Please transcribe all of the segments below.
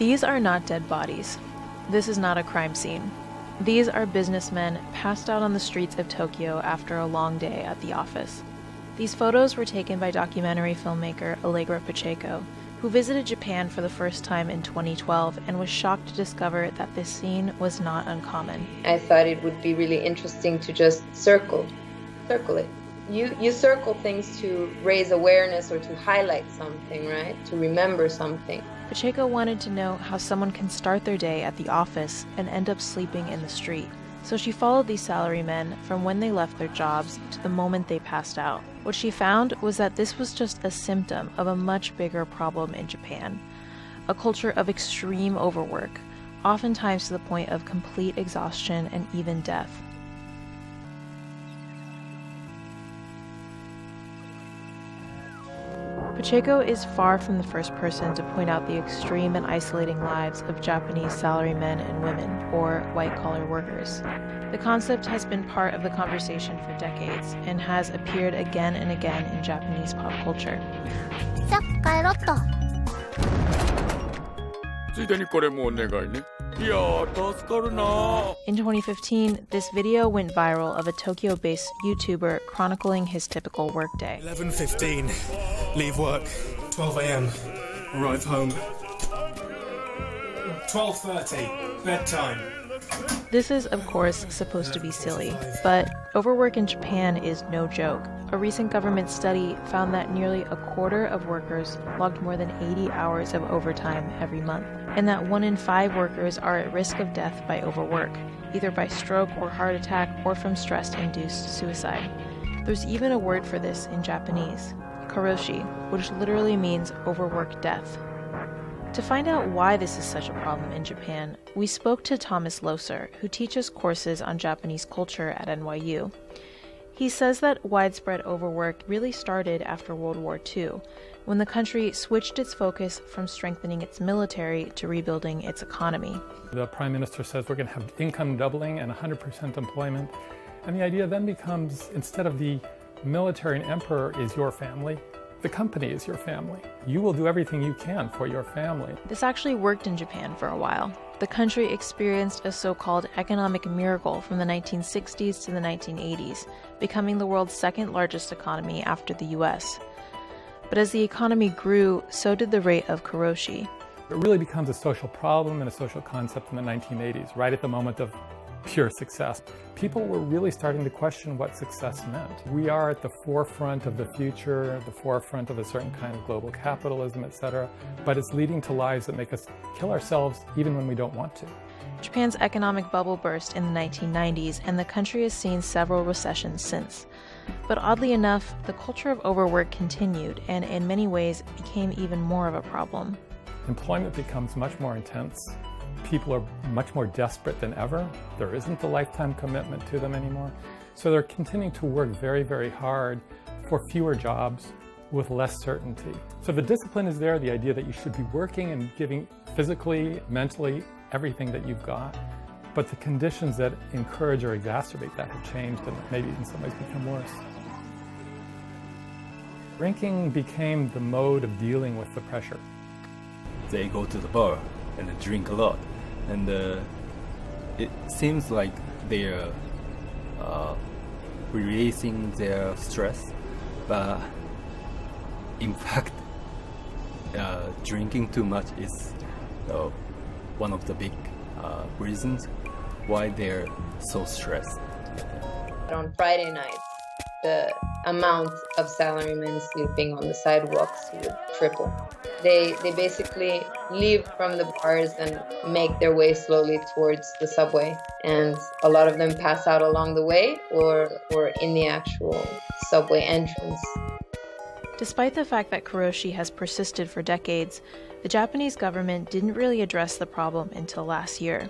These are not dead bodies. This is not a crime scene. These are businessmen passed out on the streets of Tokyo after a long day at the office. These photos were taken by documentary filmmaker Allegra Pacheco, who visited Japan for the first time in 2012 and was shocked to discover that this scene was not uncommon. I thought it would be really interesting to just circle it. You circle things to raise awareness or to highlight something, right? To remember something. Pacheco wanted to know how someone can start their day at the office and end up sleeping in the street. So she followed these salarymen from when they left their jobs to the moment they passed out. What she found was that this was just a symptom of a much bigger problem in Japan, a culture of extreme overwork, oftentimes to the point of complete exhaustion and even death. Pacheco is far from the first person to point out the extreme and isolating lives of Japanese salarymen and women, or white-collar workers. The concept has been part of the conversation for decades and has appeared again and again in Japanese pop culture. In 2015, this video went viral of a Tokyo-based YouTuber chronicling his typical workday. 11:15, leave work. 12 a.m, arrive home. 12:30, bedtime. This is, of course, supposed to be silly, but overwork in Japan is no joke. A recent government study found that nearly a quarter of workers logged more than 80 hours of overtime every month, and that 1 in 5 workers are at risk of death by overwork, either by stroke or heart attack or from stress-induced suicide. There's even a word for this in Japanese, Karoshi, which literally means overwork death. To find out why this is such a problem in Japan, we spoke to Thomas Loser, who teaches courses on Japanese culture at NYU. He says that widespread overwork really started after World War II, when the country switched its focus from strengthening its military to rebuilding its economy. The Prime Minister says we're going to have income doubling and 100% employment, and the idea then becomes, instead of the military and emperor is your family, the company is your family. You will do everything you can for your family. This actually worked in Japan for a while. The country experienced a so-called economic miracle from the 1960s to the 1980s, becoming the world's second largest economy after the US. But as the economy grew, so did the rate of karoshi. It really becomes a social problem and a social concept in the 1980s, right at the moment of pure success. People were really starting to question what success meant. We are at the forefront of the future, the forefront of a certain kind of global capitalism, etc., but it's leading to lives that make us kill ourselves even when we don't want to. Japan's economic bubble burst in the 1990s, and the country has seen several recessions since. But oddly enough, the culture of overwork continued, and in many ways became even more of a problem. Employment becomes much more intense. People are much more desperate than ever. There isn't the lifetime commitment to them anymore. So they're continuing to work very, very hard for fewer jobs with less certainty. So the discipline is there, the idea that you should be working and giving physically, mentally, everything that you've got. But the conditions that encourage or exacerbate that have changed and maybe in some ways become worse. Drinking became the mode of dealing with the pressure. They go to the bar and drink a lot, and it seems like they're releasing their stress, but in fact drinking too much is one of the big reasons why they're so stressed. On Friday nights, the amount of salarymen sleeping on the sidewalks would triple. They basically leave from the bars and make their way slowly towards the subway, and a lot of them pass out along the way or in the actual subway entrance. Despite the fact that karoshi has persisted for decades, the Japanese government didn't really address the problem until last year.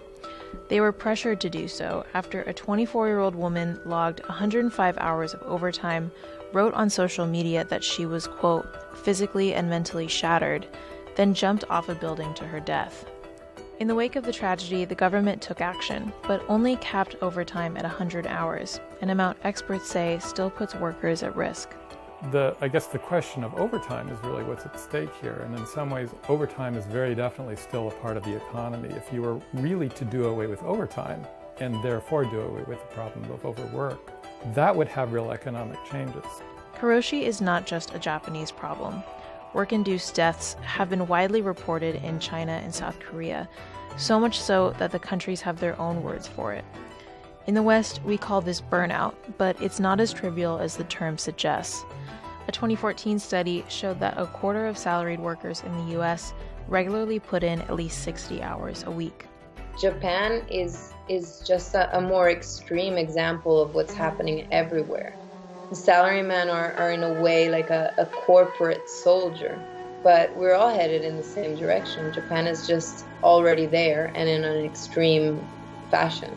They were pressured to do so after a 24-year-old woman logged 105 hours of overtime, wrote on social media that she was, quote, physically and mentally shattered, then jumped off a building to her death. In the wake of the tragedy, the government took action, but only capped overtime at 100 hours, an amount experts say still puts workers at risk. I guess the question of overtime is really what's at stake here. And in some ways, overtime is very definitely still a part of the economy. If you were really to do away with overtime, and therefore do away with the problem of overwork, that would have real economic changes. Karoshi is not just a Japanese problem. Work-induced deaths have been widely reported in China and South Korea, so much so that the countries have their own words for it. In the West, we call this burnout, but it's not as trivial as the term suggests. A 2014 study showed that a quarter of salaried workers in the US regularly put in at least 60 hours a week. Japan is just a more extreme example of what's happening everywhere. The salarymen are in a way like a corporate soldier, but we're all headed in the same direction. Japan is just already there and in an extreme fashion.